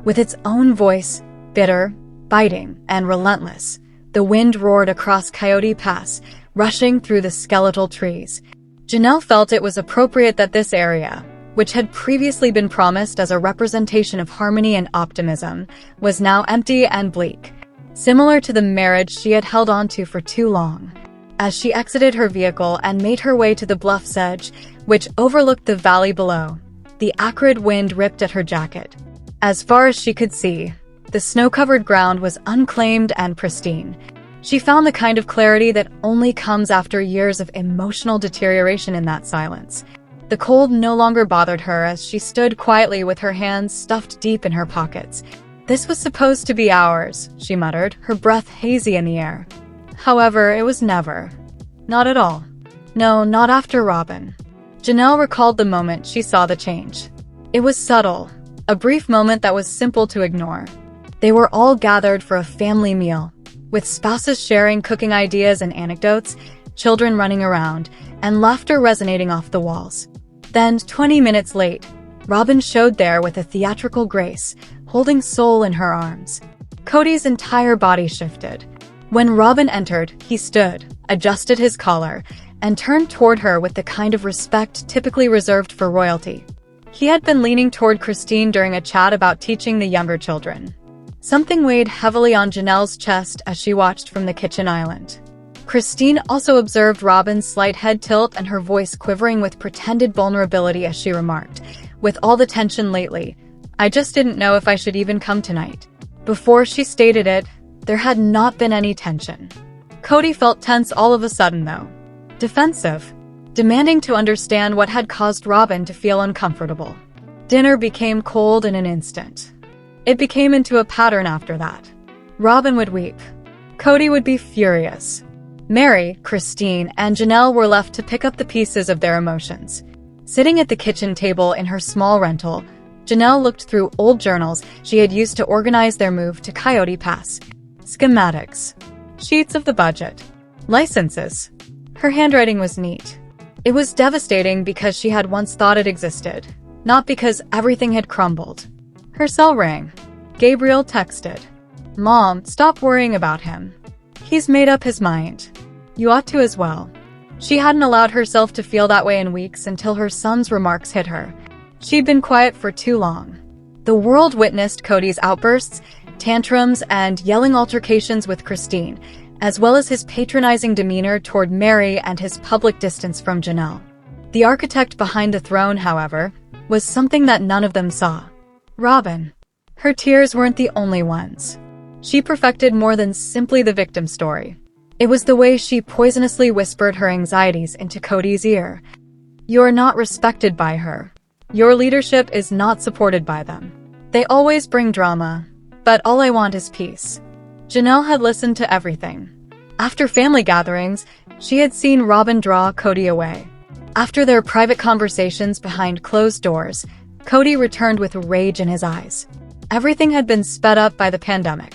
With its own voice, bitter, biting, and relentless, the wind roared across Coyote Pass, rushing through the skeletal trees. Janelle felt it was appropriate that this area, which had previously been promised as a representation of harmony and optimism, was now empty and bleak, similar to the marriage she had held on to for too long. As she exited her vehicle and made her way to the bluff's edge, which overlooked the valley below, the acrid wind ripped at her jacket. As far as she could see, the snow-covered ground was unclaimed and pristine. She found the kind of clarity that only comes after years of emotional deterioration in that silence. The cold no longer bothered her as she stood quietly with her hands stuffed deep in her pockets. "This was supposed to be ours," she muttered, her breath hazy in the air. However, it was never. Not at all. No, not after Robin. Janelle recalled the moment she saw the change. It was subtle, a brief moment that was simple to ignore. They were all gathered for a family meal, with spouses sharing cooking ideas and anecdotes, children running around, and laughter resonating off the walls. Then, 20 minutes late, Robin showed there with a theatrical grace, holding Soul in her arms. Cody's entire body shifted. When Robin entered, he stood, adjusted his collar, and turned toward her with the kind of respect typically reserved for royalty. He had been leaning toward Christine during a chat about teaching the younger children. Something weighed heavily on Janelle's chest as she watched from the kitchen island. Christine also observed Robin's slight head tilt and her voice quivering with pretended vulnerability as she remarked, "With all the tension lately, I just didn't know if I should even come tonight." Before she stated it, there had not been any tension. Cody felt tense all of a sudden, though. Defensive, demanding to understand what had caused Robin to feel uncomfortable. Dinner became cold in an instant. It became into a pattern after that. Robin would weep. Cody would be furious. Mary, Christine, and Janelle were left to pick up the pieces of their emotions. Sitting at the kitchen table in her small rental, Janelle looked through old journals she had used to organize their move to Coyote Pass. Schematics, sheets of the budget, licenses. Her handwriting was neat. It was devastating because she had once thought it existed, not because everything had crumbled. Her cell rang. Gabriel texted, "Mom, stop worrying about him. He's made up his mind. You ought to as well." She hadn't allowed herself to feel that way in weeks until her son's remarks hit her. She'd been quiet for too long. The world witnessed Cody's outbursts, tantrums, and yelling altercations with Christine, as well as his patronizing demeanor toward Mary and his public distance from Janelle. The architect behind the throne, however, was something that none of them saw. Robin. Her tears weren't the only ones. She perfected more than simply the victim story. It was the way she poisonously whispered her anxieties into Cody's ear. "You're not respected by her. Your leadership is not supported by them. They always bring drama, but all I want is peace." Janelle had listened to everything. After family gatherings, she had seen Robin draw Cody away. After their private conversations behind closed doors, Cody returned with rage in his eyes. Everything had been sped up by the pandemic.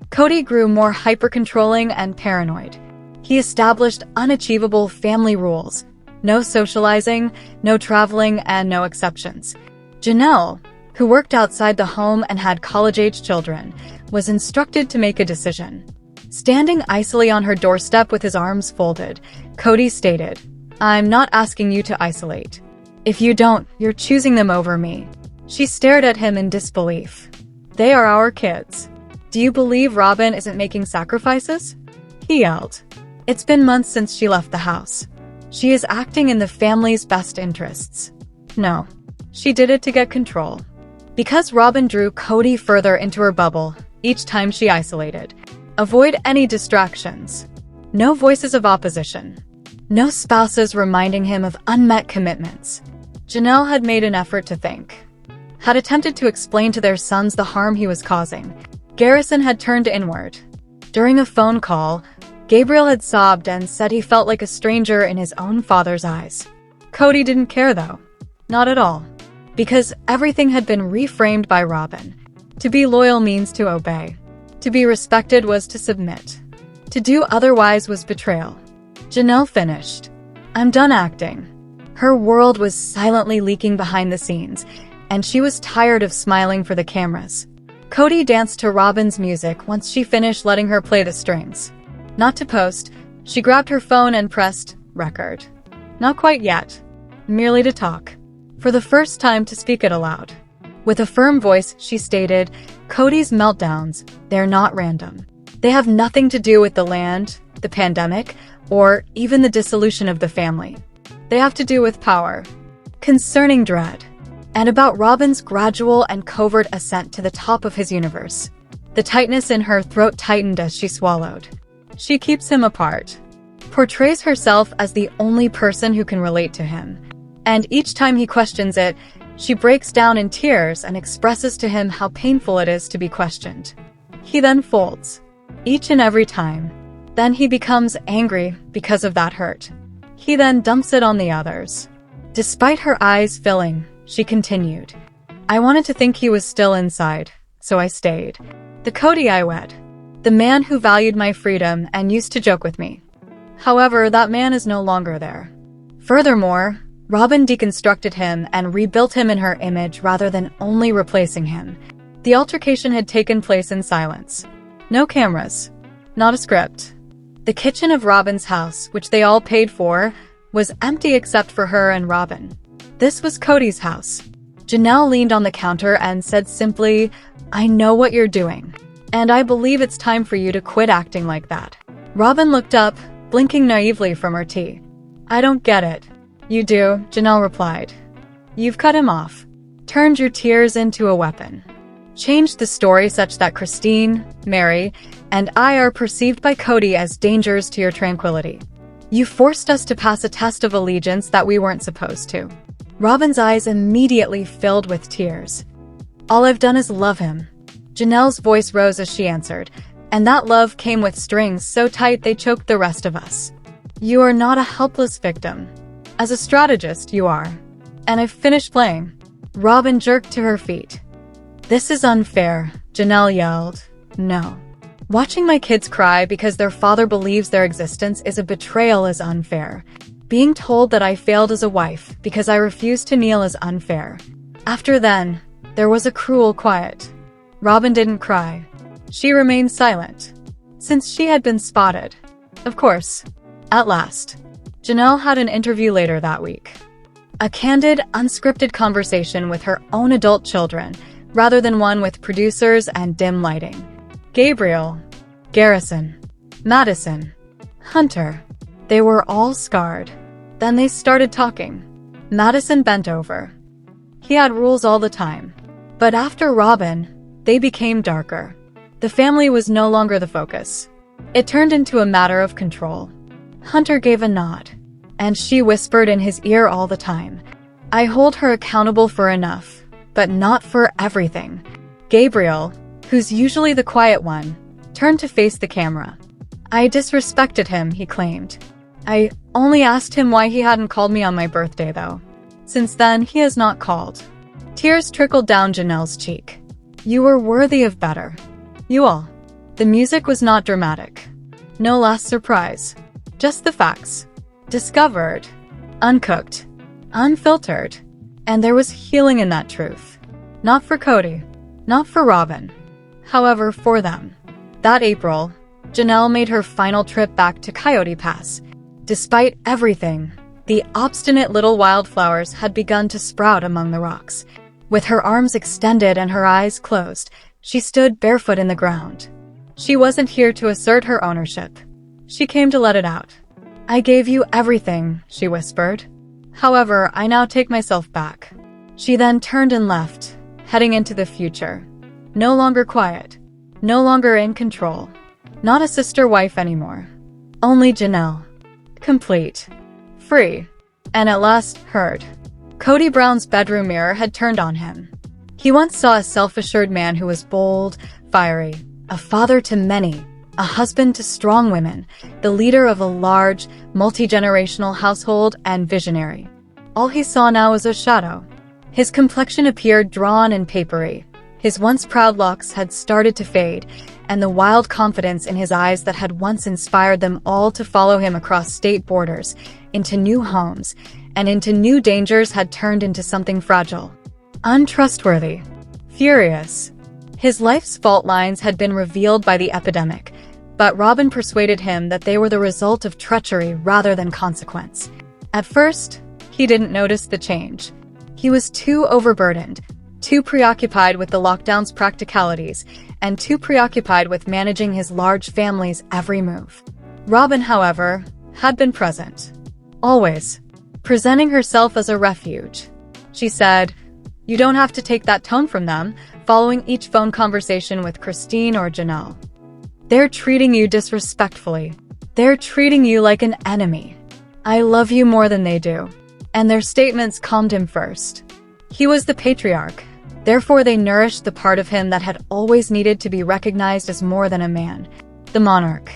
Cody grew more hyper-controlling and paranoid. He established unachievable family rules. No socializing, no traveling, and no exceptions. Janelle, who worked outside the home and had college-age children, was instructed to make a decision. Standing icily on her doorstep with his arms folded, Cody stated, "I'm not asking you to isolate. If you don't, you're choosing them over me." She stared at him in disbelief. "They are our kids. Do you believe Robin isn't making sacrifices?" he yelled. "It's been months since she left the house. She is acting in the family's best interests. No, she did it to get control." Because Robin drew Cody further into her bubble each time she isolated. Avoid any distractions. No voices of opposition. No spouses reminding him of unmet commitments. Janelle had made an effort to think. Had attempted to explain to their sons the harm he was causing. Garrison had turned inward. During a phone call, Gabriel had sobbed and said he felt like a stranger in his own father's eyes. Cody didn't care though. Not at all. Because everything had been reframed by Robin. To be loyal means to obey. To be respected was to submit. To do otherwise was betrayal. Janelle finished. "I'm done acting." Her world was silently leaking behind the scenes, and she was tired of smiling for the cameras. Cody danced to Robin's music once she finished letting her play the strings. Not to post, she grabbed her phone and pressed record. Not quite yet. Merely to talk. For the first time to speak it aloud. With a firm voice, she stated, "Cody's meltdowns, they're not random. They have nothing to do with the land, the pandemic, or even the dissolution of the family. They have to do with power, concerning dread, and about Robin's gradual and covert ascent to the top of his universe." The tightness in her throat tightened as she swallowed. She keeps him apart. Portrays herself as the only person who can relate to him. And each time he questions it, she breaks down in tears and expresses to him how painful it is to be questioned. He then folds. Each and every time. Then he becomes angry because of that hurt. He then dumps it on the others. Despite her eyes filling, she continued, "I wanted to think he was still inside, so I stayed. The Cody I wed. The man who valued my freedom and used to joke with me. However, that man is no longer there." Furthermore, Robin deconstructed him and rebuilt him in her image rather than only replacing him. The altercation had taken place in silence. No cameras. Not a script. The kitchen of Robin's house, which they all paid for, was empty except for her and Robin. This was Cody's house. Janelle leaned on the counter and said simply, "I know what you're doing, and I believe it's time for you to quit acting like that." Robin looked up, blinking naively from her tea. "I don't get it." "You do," Janelle replied. "You've cut him off. Turned your tears into a weapon. Changed the story such that Christine, Mary, and I are perceived by Cody as dangers to your tranquility. You forced us to pass a test of allegiance that we weren't supposed to." Robin's eyes immediately filled with tears. "All I've done is love him." Janelle's voice rose as she answered, "And that love came with strings so tight they choked the rest of us. You are not a helpless victim. As a strategist, you are. And I've finished playing." Robin jerked to her feet. "This is unfair," Janelle yelled. "No. Watching my kids cry because their father believes their existence is a betrayal is unfair. Being told that I failed as a wife because I refused to kneel is unfair." After then, there was a cruel quiet. Robin didn't cry. She remained silent, since she had been spotted. Of course. At last, Janelle had an interview later that week. A candid, unscripted conversation with her own adult children, rather than one with producers and dim lighting. Gabriel, Garrison, Madison, Hunter. They were all scarred. Then they started talking. Madison bent over. He had rules all the time. But after Robin, they became darker. The family was no longer the focus. It turned into a matter of control. Hunter gave a nod, and she whispered in his ear all the time, "I hold her accountable for enough, but not for everything." Gabriel, who's usually the quiet one, turned to face the camera. "I disrespected him," he claimed. "I only asked him why he hadn't called me on my birthday, though. Since then, he has not called." Tears trickled down Janelle's cheek. "You were worthy of better. You all." The music was not dramatic. No last surprise. Just the facts. Discovered. Uncooked. Unfiltered. And there was healing in that truth. Not for Cody. Not for Robin. However, for them. That April, Janelle made her final trip back to Coyote Pass. Despite everything, the obstinate little wildflowers had begun to sprout among the rocks. With her arms extended and her eyes closed, she stood barefoot in the ground. She wasn't here to assert her ownership. She came to let it out. "I gave you everything," she whispered. "However, I now take myself back." She then turned and left, heading into the future. No longer quiet. No longer in control. Not a sister-wife anymore. Only Janelle. Complete. Free. And at last, heard. Cody Brown's bedroom mirror had turned on him. He once saw a self-assured man who was bold, fiery, a father to many, a husband to strong women, the leader of a large, multi-generational household, and visionary. All he saw now was a shadow. His complexion appeared drawn and papery. His once proud locks had started to fade, and the wild confidence in his eyes that had once inspired them all to follow him across state borders, into new homes, and into new dangers had turned into something fragile. Untrustworthy. Furious. His life's fault lines had been revealed by the epidemic, but Robin persuaded him that they were the result of treachery rather than consequence. At first, he didn't notice the change. He was too overburdened, too preoccupied with the lockdown's practicalities, and too preoccupied with managing his large family's every move. Robin, however, had been present. Always. Presenting herself as a refuge. She said, "You don't have to take that tone from them," following each phone conversation with Christine or Janelle. "They're treating you disrespectfully. They're treating you like an enemy. I love you more than they do." And their statements calmed him first. He was the patriarch. Therefore, they nourished the part of him that had always needed to be recognized as more than a man. The monarch.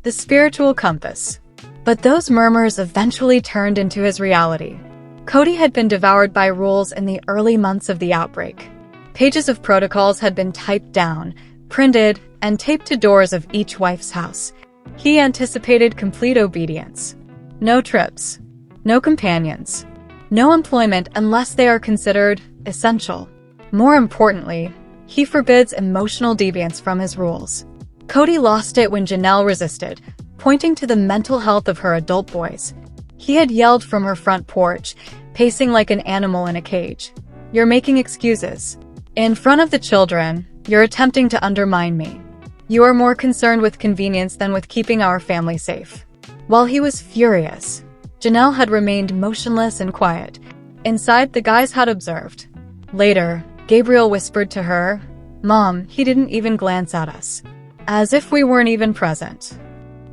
The spiritual compass. But those murmurs eventually turned into his reality. Cody had been devoured by rules in the early months of the outbreak. Pages of protocols had been typed down, printed, and taped to doors of each wife's house. He anticipated complete obedience. No trips. No companions. No employment unless they are considered essential. More importantly, he forbids emotional deviance from his rules. Cody lost it when Janelle resisted, pointing to the mental health of her adult boys. He had yelled from her front porch, pacing like an animal in a cage. "You're making excuses. In front of the children, you're attempting to undermine me. You are more concerned with convenience than with keeping our family safe." While he was furious, Janelle had remained motionless and quiet. Inside, the guys had observed. Later, Gabriel whispered to her, "Mom, he didn't even glance at us." As if we weren't even present.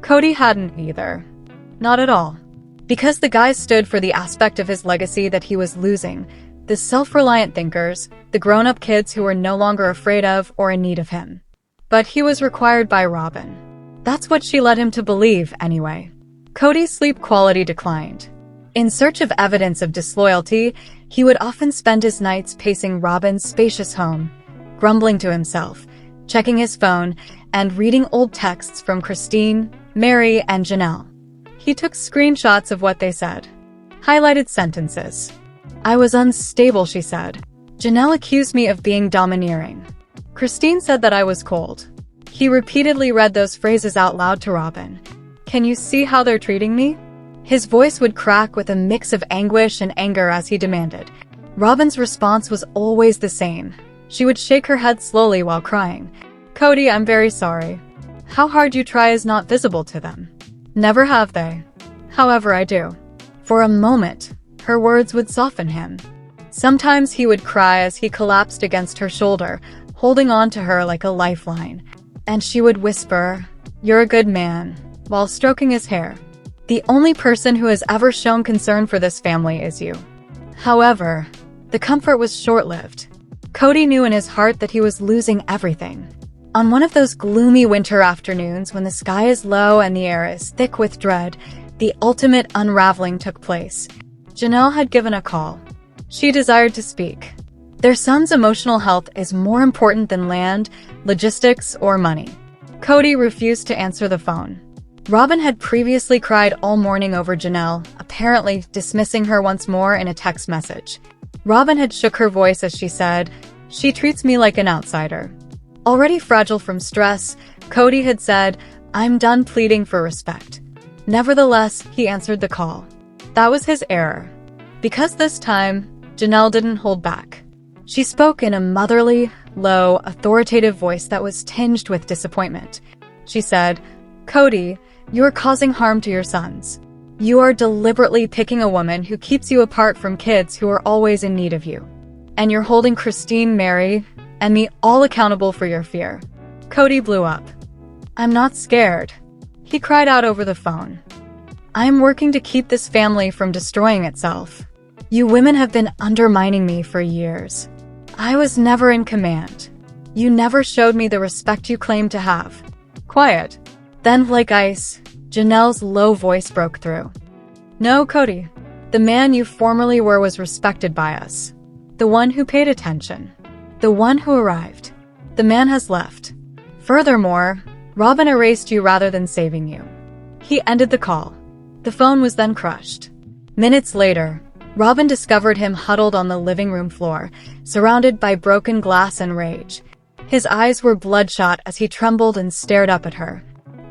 Cody hadn't either. Not at all. Because the guys stood for the aspect of his legacy that he was losing, the self-reliant thinkers, the grown-up kids who were no longer afraid of or in need of him. But he was required by Robin. That's what she led him to believe, anyway. Cody's sleep quality declined. In search of evidence of disloyalty, he would often spend his nights pacing Robin's spacious home, grumbling to himself, checking his phone, and reading old texts from Christine, Mary, and Janelle. He took screenshots of what they said. Highlighted sentences. "I was unstable," she said. Janelle accused me of being domineering. Christine said that I was cold. He repeatedly read those phrases out loud to Robin. "Can you see how they're treating me?" His voice would crack with a mix of anguish and anger as he demanded. Robin's response was always the same. She would shake her head slowly while crying. "Cody, I'm very sorry. How hard you try is not visible to them. Never have they. However, I do." For a moment, her words would soften him. Sometimes he would cry as he collapsed against her shoulder, holding on to her like a lifeline. And she would whisper, "You're a good man," while stroking his hair. "The only person who has ever shown concern for this family is you." However, the comfort was short-lived. Cody knew in his heart that he was losing everything. On one of those gloomy winter afternoons when the sky is low and the air is thick with dread, the ultimate unraveling took place. Janelle had given a call. She desired to speak. Their son's emotional health is more important than land, logistics, or money. Cody refused to answer the phone. Robin had previously cried all morning over Janelle, apparently dismissing her once more in a text message. Robin had shook her voice as she said, "She treats me like an outsider." Already fragile from stress, Cody had said, "I'm done pleading for respect." Nevertheless, he answered the call. That was his error. Because this time, Janelle didn't hold back. She spoke in a motherly, low, authoritative voice that was tinged with disappointment. She said, "Cody, you are causing harm to your sons. You are deliberately picking a woman who keeps you apart from kids who are always in need of you. And you're holding Christine, Mary, and me all accountable for your fear." Cody blew up. "I'm not scared," he cried out over the phone. "I'm working to keep this family from destroying itself. You women have been undermining me for years. I was never in command. You never showed me the respect you claim to have." Quiet. Then, like ice, Janelle's low voice broke through. "No, Cody. The man you formerly were was respected by us. The one who paid attention. The one who arrived. The man has left. Furthermore, Robin erased you rather than saving you." He ended the call. The phone was then crushed. Minutes later, Robin discovered him huddled on the living room floor, surrounded by broken glass and rage. His eyes were bloodshot as he trembled and stared up at her.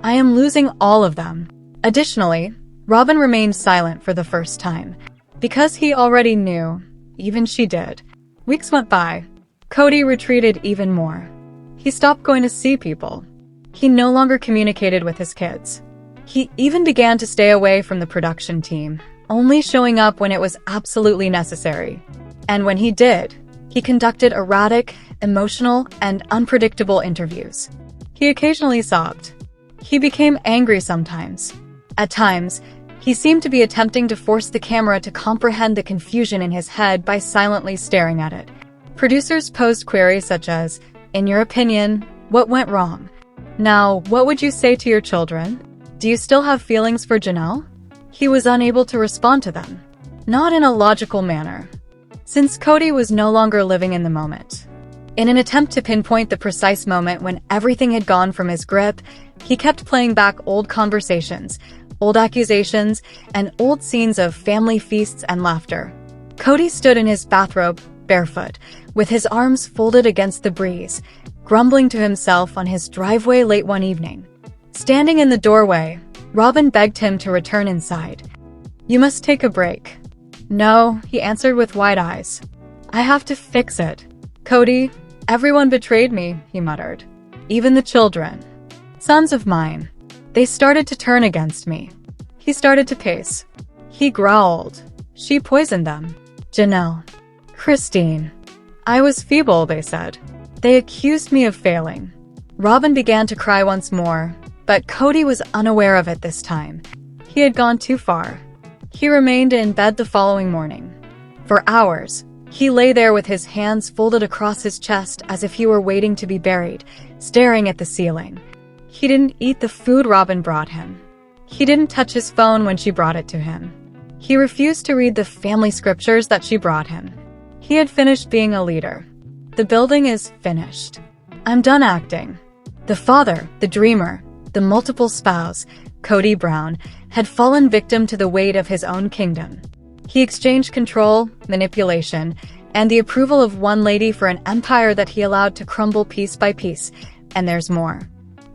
"I am losing all of them." Additionally, Robin remained silent for the first time. Because he already knew, even she did. Weeks went by. Cody retreated even more. He stopped going to see people. He no longer communicated with his kids. He even began to stay away from the production team, only showing up when it was absolutely necessary. And when he did, he conducted erratic, emotional, and unpredictable interviews. He occasionally sobbed. He became angry sometimes. At times, he seemed to be attempting to force the camera to comprehend the confusion in his head by silently staring at it. Producers posed queries such as, "In your opinion, what went wrong? Now, what would you say to your children? Do you still have feelings for Janelle?" He was unable to respond to them. Not in a logical manner, since Cody was no longer living in the moment. In an attempt to pinpoint the precise moment when everything had gone from his grip, he kept playing back old conversations, old accusations, and old scenes of family feasts and laughter. Cody stood in his bathrobe, barefoot, with his arms folded against the breeze, grumbling to himself on his driveway late one evening. Standing in the doorway, Robin begged him to return inside. "You must take a break." "No," he answered with wide eyes. "I have to fix it. Cody, everyone betrayed me," he muttered. "Even the children. Sons of mine. They started to turn against me." He started to pace. He growled. "She poisoned them. Janelle. Christine. I was feeble, they said. They accused me of failing." Robin began to cry once more, but Cody was unaware of it this time. He had gone too far. He remained in bed the following morning. For hours, he lay there with his hands folded across his chest as if he were waiting to be buried, staring at the ceiling. He didn't eat the food Robin brought him. He didn't touch his phone when she brought it to him. He refused to read the family scriptures that she brought him. He had finished being a leader. "The building is finished. I'm done acting." The father, the dreamer, the multiple spouse, Cody Brown, had fallen victim to the weight of his own kingdom. He exchanged control, manipulation, and the approval of one lady for an empire that he allowed to crumble piece by piece. And there's more.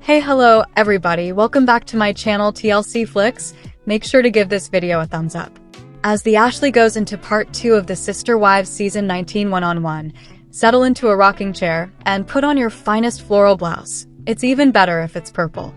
Hey, hello, everybody. Welcome back to my channel, TLC Flicks. Make sure to give this video a thumbs up. As the Ashley goes into part 2 of the Sister Wives Season 19 one-on-one, settle into a rocking chair and put on your finest floral blouse. It's even better if it's purple.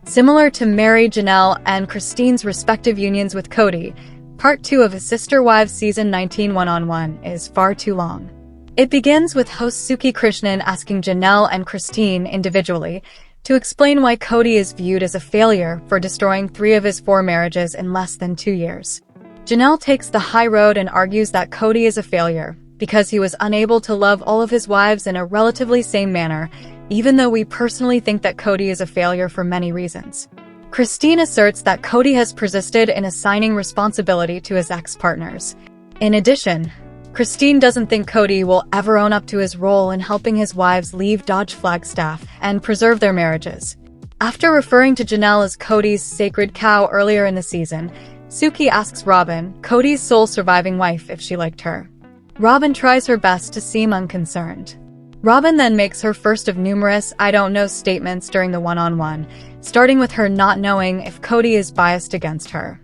Similar to Mary, Janelle, and Christine's respective unions with Cody, part 2 of a Sister Wives Season 19 one-on-one is far too long. It begins with host Suki Krishnan asking Janelle and Christine individually to explain why Cody is viewed as a failure for destroying 3 of his 4 marriages in less than 2 years. Janelle takes the high road and argues that Cody is a failure because he was unable to love all of his wives in a relatively same manner, even though we personally think that Cody is a failure for many reasons. Christine asserts that Cody has persisted in assigning responsibility to his ex-partners. In addition, Christine doesn't think Cody will ever own up to his role in helping his wives leave Dodge Flagstaff and preserve their marriages. After referring to Janelle as Cody's sacred cow earlier in the season, Suki asks Robin, Cody's sole surviving wife, if she liked her. Robin tries her best to seem unconcerned. Robin then makes her first of numerous "I don't know" statements during the one-on-one, starting with her not knowing if Cody is biased against her.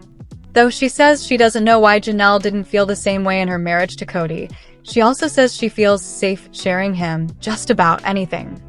Though she says she doesn't know why Janelle didn't feel the same way in her marriage to Cody, she also says she feels safe sharing him just about anything.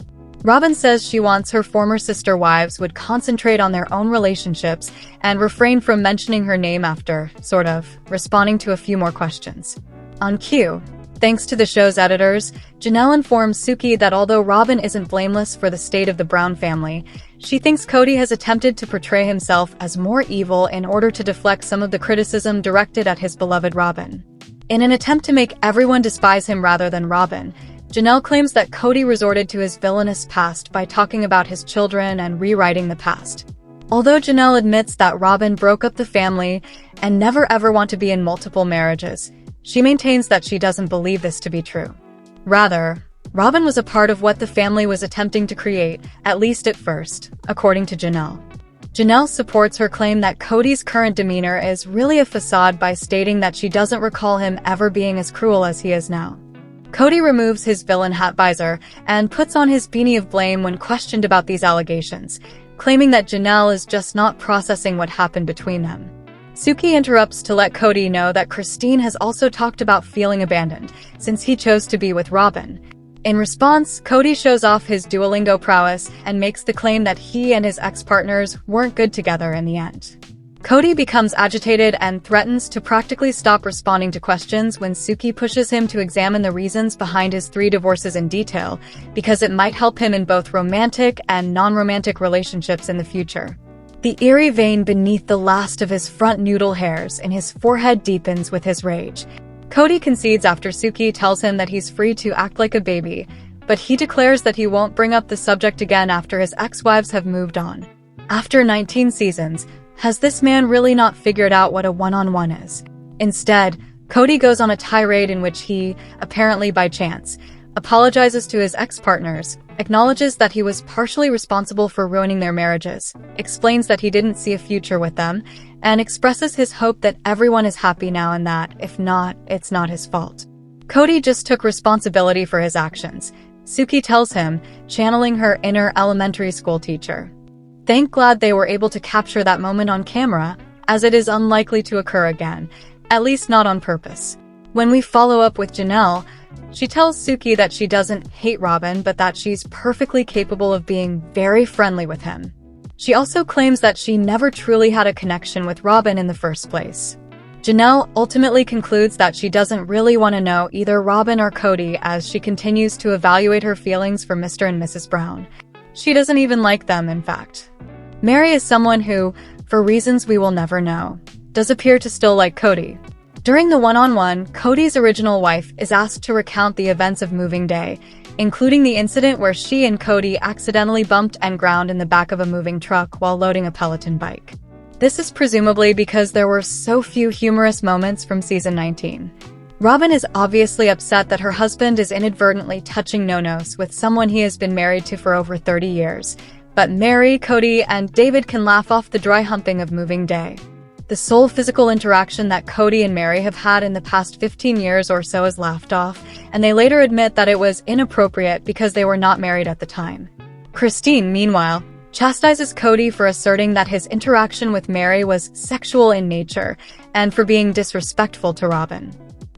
Robin says she wants her former sister wives would concentrate on their own relationships and refrain from mentioning her name after, sort of, responding to a few more questions. On cue, thanks to the show's editors, Janelle informs Suki that although Robin isn't blameless for the state of the Brown family, she thinks Cody has attempted to portray himself as more evil in order to deflect some of the criticism directed at his beloved Robin. In an attempt to make everyone despise him rather than Robin, Janelle claims that Cody resorted to his villainous past by talking about his children and rewriting the past. Although Janelle admits that Robin broke up the family and never ever want to be in multiple marriages, she maintains that she doesn't believe this to be true. Rather, Robin was a part of what the family was attempting to create, at least at first, according to Janelle. Janelle supports her claim that Cody's current demeanor is really a facade by stating that she doesn't recall him ever being as cruel as he is now. Cody removes his villain hat visor and puts on his beanie of blame when questioned about these allegations, claiming that Janelle is just not processing what happened between them. Suki interrupts to let Cody know that Christine has also talked about feeling abandoned since he chose to be with Robin. In response, Cody shows off his Duolingo prowess and makes the claim that he and his ex-partners weren't good together in the end. Cody becomes agitated and threatens to practically stop responding to questions when Suki pushes him to examine the reasons behind his 3 divorces in detail, because it might help him in both romantic and non-romantic relationships in the future. The eerie vein beneath the last of his front noodle hairs in his forehead deepens with his rage. Cody concedes after Suki tells him that he's free to act like a baby, but he declares that he won't bring up the subject again after his ex-wives have moved on. After 19 seasons, has this man really not figured out what a one-on-one is? Instead, Cody goes on a tirade in which he, apparently by chance, apologizes to his ex-partners, acknowledges that he was partially responsible for ruining their marriages, explains that he didn't see a future with them, and expresses his hope that everyone is happy now and that, if not, it's not his fault. Cody just took responsibility for his actions, Suki tells him, channeling her inner elementary school teacher. Thank God they were able to capture that moment on camera, as it is unlikely to occur again, at least not on purpose. When we follow up with Janelle, she tells Suki that she doesn't hate Robin, but that she's perfectly capable of being very friendly with him. She also claims that she never truly had a connection with Robin in the first place. Janelle ultimately concludes that she doesn't really want to know either Robin or Cody as she continues to evaluate her feelings for Mr. and Mrs. Brown. She doesn't even like them, in fact. Mary is someone who, for reasons we will never know, does appear to still like Cody. During the one-on-one, Cody's original wife is asked to recount the events of moving day, including the incident where she and Cody accidentally bumped and ground in the back of a moving truck while loading a Peloton bike. This is presumably because there were so few humorous moments from season 19. Robin is obviously upset that her husband is inadvertently touching no-nos with someone he has been married to for over 30 years, but Mary, Cody, and David can laugh off the dry humping of moving day. The sole physical interaction that Cody and Mary have had in the past 15 years or so is laughed off, and they later admit that it was inappropriate because they were not married at the time. Christine, meanwhile, chastises Cody for asserting that his interaction with Mary was sexual in nature and for being disrespectful to Robin.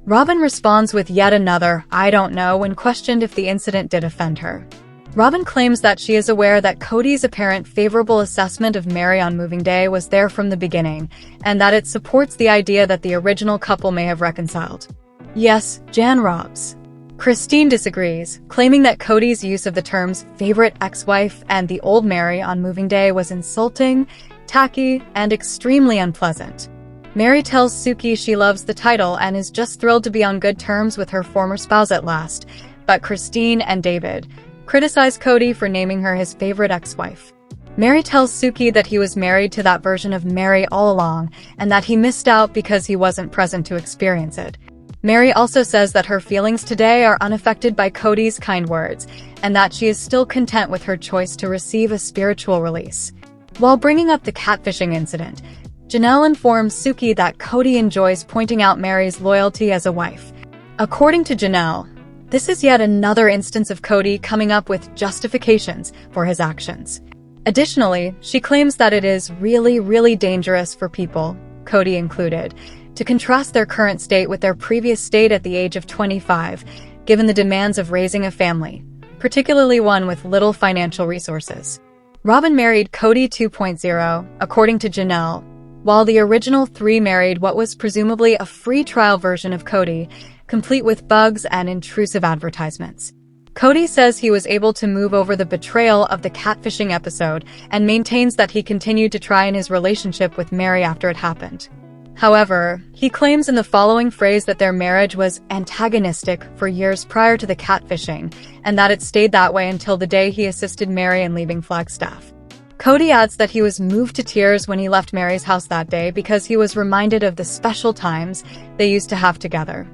Robin responds with yet another "I don't know" when questioned if the incident did offend her. Robin claims that she is aware that Cody's apparent favorable assessment of Mary on moving day was there from the beginning, and that it supports the idea that the original couple may have reconciled. Yes, Jan robs. Christine disagrees, claiming that Cody's use of the terms favorite ex-wife and the old Mary on moving day was insulting, tacky, and extremely unpleasant. Mary tells Suki she loves the title and is just thrilled to be on good terms with her former spouse at last, but Christine and David criticize Cody for naming her his favorite ex-wife. Mary tells Suki that he was married to that version of Mary all along and that he missed out because he wasn't present to experience it. Mary also says that her feelings today are unaffected by Cody's kind words and that she is still content with her choice to receive a spiritual release. While bringing up the catfishing incident, Janelle informs Suki that Cody enjoys pointing out Mary's loyalty as a wife. According to Janelle, this is yet another instance of Cody coming up with justifications for his actions. Additionally, she claims that it is really dangerous for people, Cody included, to contrast their current state with their previous state at the age of 25, given the demands of raising a family, particularly one with little financial resources. Robin married Cody 2.0, according to Janelle, while the original 3 married what was presumably a free trial version of Cody, complete with bugs and intrusive advertisements. Cody says he was able to move over the betrayal of the catfishing episode and maintains that he continued to try in his relationship with Mary after it happened. However, he claims in the following phrase that their marriage was antagonistic for years prior to the catfishing, and that it stayed that way until the day he assisted Mary in leaving Flagstaff. Cody adds that he was moved to tears when he left Mary's house that day because he was reminded of the special times they used to have together.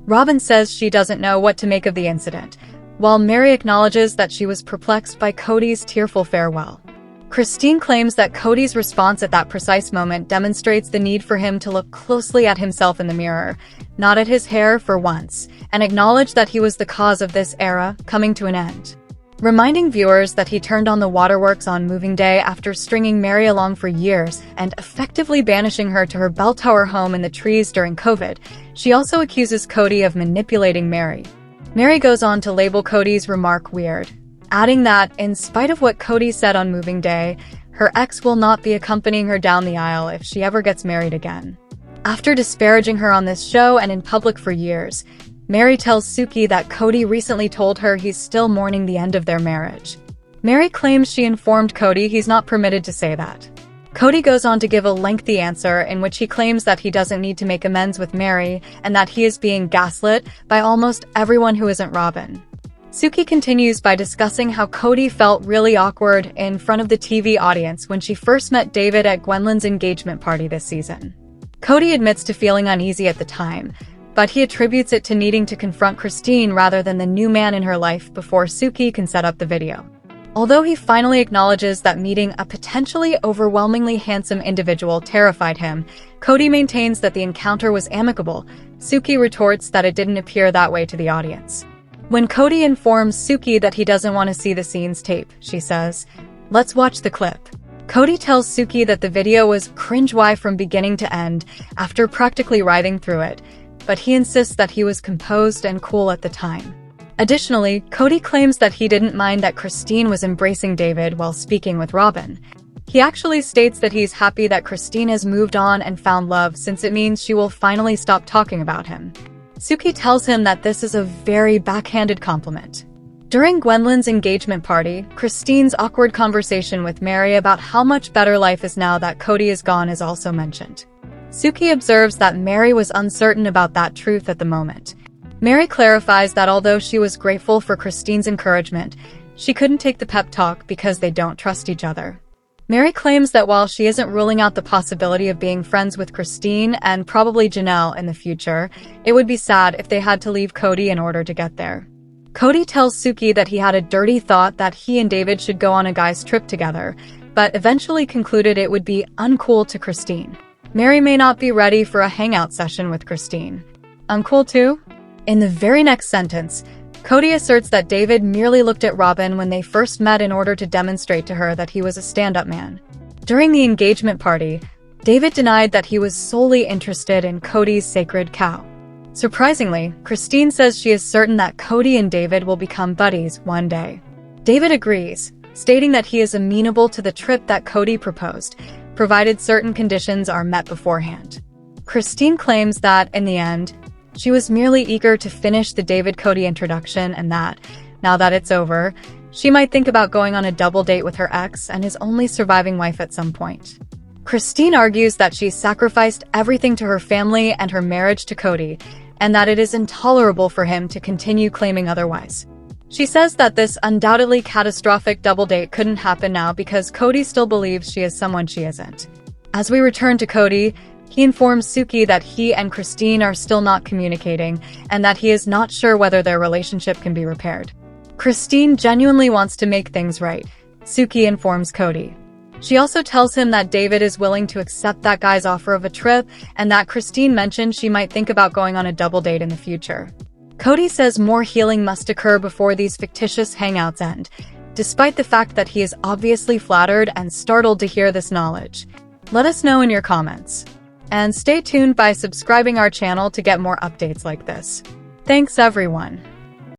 Robin says she doesn't know what to make of the incident, while Mary acknowledges that she was perplexed by Cody's tearful farewell. Christine claims that Cody's response at that precise moment demonstrates the need for him to look closely at himself in the mirror, not at his hair for once, and acknowledge that he was the cause of this era coming to an end. Reminding viewers that he turned on the waterworks on moving day after stringing Mary along for years and effectively banishing her to her bell tower home in the trees during COVID, she also accuses Cody of manipulating Mary. Mary goes on to label Cody's remark weird, adding that, in spite of what Cody said on moving day, her ex will not be accompanying her down the aisle if she ever gets married again. After disparaging her on this show and in public for years, Mary tells Suki that Cody recently told her he's still mourning the end of their marriage. Mary claims she informed Cody he's not permitted to say that. Cody goes on to give a lengthy answer in which he claims that he doesn't need to make amends with Mary and that he is being gaslit by almost everyone who isn't Robin. Suki continues by discussing how Cody felt really awkward in front of the TV audience when she first met David at Gwendolyn's engagement party this season. Cody admits to feeling uneasy at the time, but he attributes it to needing to confront Christine rather than the new man in her life before Suki can set up the video. Although he finally acknowledges that meeting a potentially overwhelmingly handsome individual terrified him, Cody maintains that the encounter was amicable. Suki retorts that it didn't appear that way to the audience. When Cody informs Suki that he doesn't want to see the scenes tape, she says, "Let's watch the clip." Cody tells Suki that the video was cringe-worthy from beginning to end after practically writhing through it, but he insists that he was composed and cool at the time. Additionally, Cody claims that he didn't mind that Christine was embracing David while speaking with Robin. He actually states that he's happy that Christine has moved on and found love since it means she will finally stop talking about him. Suki tells him that this is a very backhanded compliment. During Gwendolyn's engagement party, Christine's awkward conversation with Mary about how much better life is now that Cody is gone is also mentioned. Suki observes that Mary was uncertain about that truth at the moment. Mary clarifies that although she was grateful for Christine's encouragement, she couldn't take the pep talk because they don't trust each other. Mary claims that while she isn't ruling out the possibility of being friends with Christine and probably Janelle in the future, it would be sad if they had to leave Cody in order to get there. Cody tells Suki that he had a dirty thought that he and David should go on a guy's trip together, but eventually concluded it would be uncool to Christine. Mary may not be ready for a hangout session with Christine. Uncool too? In the very next sentence, Cody asserts that David merely looked at Robin when they first met in order to demonstrate to her that he was a stand-up man. During the engagement party, David denied that he was solely interested in Cody's sacred cow. Surprisingly, Christine says she is certain that Cody and David will become buddies one day. David agrees, stating that he is amenable to the trip that Cody proposed, provided certain conditions are met beforehand. Christine claims that, in the end, she was merely eager to finish the David-Cody introduction and that, now that it's over, she might think about going on a double date with her ex and his only surviving wife at some point. Christine argues that she's sacrificed everything to her family and her marriage to Cody, and that it is intolerable for him to continue claiming otherwise. She says that this undoubtedly catastrophic double date couldn't happen now because Cody still believes she is someone she isn't. As we return to Cody, he informs Suki that he and Christine are still not communicating and that he is not sure whether their relationship can be repaired. Christine genuinely wants to make things right, Suki informs Cody. She also tells him that David is willing to accept that guy's offer of a trip and that Christine mentioned she might think about going on a double date in the future. Cody says more healing must occur before these fictitious hangouts end, despite the fact that he is obviously flattered and startled to hear this knowledge. Let us know in your comments. And stay tuned by subscribing our channel to get more updates like this. Thanks everyone.